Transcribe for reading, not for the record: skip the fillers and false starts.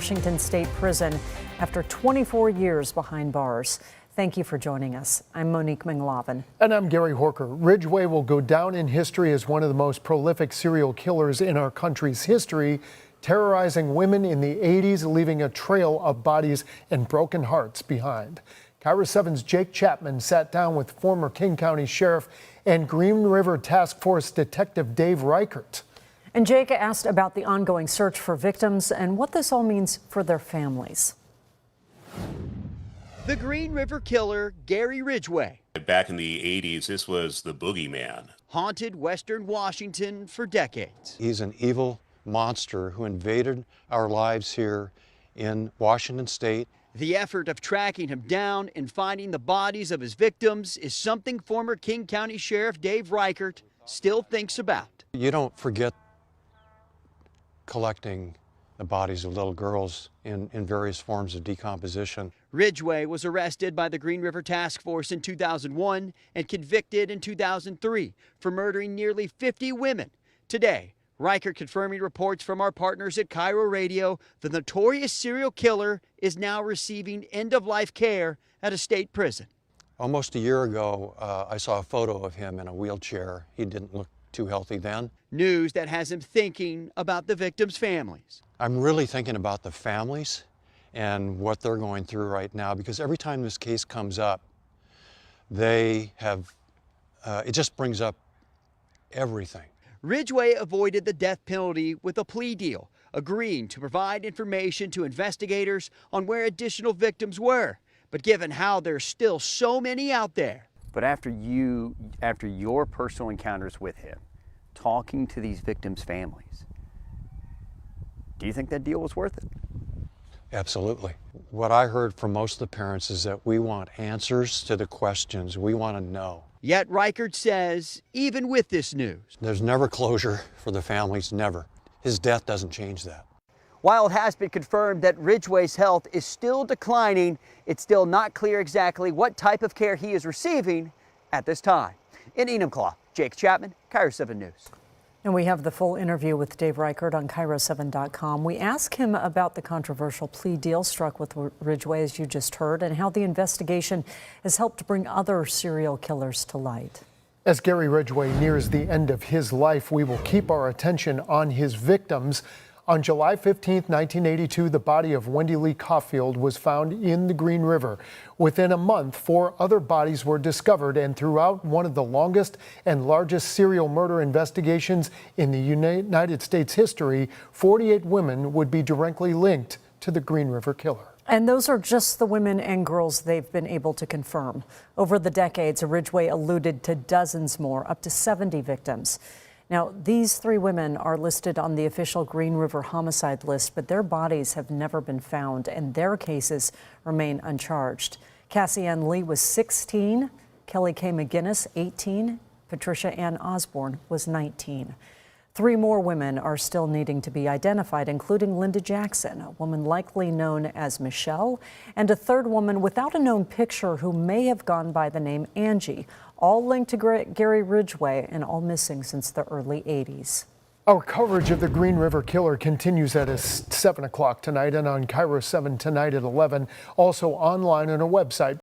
Washington State Prison after 24 years behind bars. Thank you for joining us. I'm Monique Minglavin. And I'm Gary Horker. Ridgeway will go down in history as one of the most prolific serial killers in our country's history, terrorizing women in the 80s, leaving a trail of bodies and broken hearts behind. KIRO 7's Jake Chapman sat down with former King County Sheriff and Green River Task Force Detective Dave Reichert. And Jake asked about the ongoing search for victims and what this all means for their families. The Green River killer, Gary Ridgeway. Back in the 80s, this was the boogeyman. Haunted Western Washington for decades. He's an evil monster who invaded our lives here in Washington State. The effort of tracking him down and finding the bodies of his victims is something former King County Sheriff Dave Reichert still thinks about. You don't forget collecting the bodies of little girls in various forms of decomposition. Ridgeway was arrested by the Green River Task Force in 2001 and convicted in 2003 for murdering nearly 50 women. Today, Reichert confirming reports from our partners at KIRO Radio, the notorious serial killer is now receiving end-of-life care at a state prison. Almost a year ago, I saw a photo of him in a wheelchair. He didn't look too healthy then. News that has him thinking about the victims' families. I'm really thinking about the families and what they're going through right now, because every time this case comes up, they have, it just brings up everything. Ridgeway avoided the death penalty with a plea deal, agreeing to provide information to investigators on where additional victims were. But given how there's still so many out there. But after your personal encounters with him, talking to these victims' families, do you think that deal was worth it? Absolutely. What I heard from most of the parents is that we want answers to the questions. We want to know. Yet Reichert says, even with this news, there's never closure for the families, never. His death doesn't change that. While it has been confirmed that Ridgeway's health is still declining, it's still not clear exactly what type of care he is receiving at this time. In Enumclaw, Jake Chapman, KIRO 7 News. And we have the full interview with Dave Reichert on KIRO7.com. We ask him about the controversial plea deal struck with Ridgeway, as you just heard, and how the investigation has helped bring other serial killers to light. As Gary Ridgeway nears the end of his life, we will keep our attention on his victims. On July 15, 1982, the body of Wendy Lee Caulfield was found in the Green River. Within a month, 4 other bodies were discovered, and throughout one of the longest and largest serial murder investigations in the United States history, 48 women would be directly linked to the Green River killer. And those are just the women and girls they've been able to confirm. Over the decades, Ridgeway alluded to dozens more, up to 70 victims. Now, these 3 women are listed on the official Green River homicide list, but their bodies have never been found, and their cases remain uncharged. Cassie Ann Lee was 16, Kelly K. McGinnis, 18, Patricia Ann Osborne was 19. 3 more women are still needing to be identified, including Linda Jackson, a woman likely known as Michelle, and a 3rd woman without a known picture who may have gone by the name Angie, all linked to Gary Ridgeway and all missing since the early 80s. Our coverage of the Green River killer continues at 7 o'clock tonight and on KIRO 7 tonight at 11, also online on our website.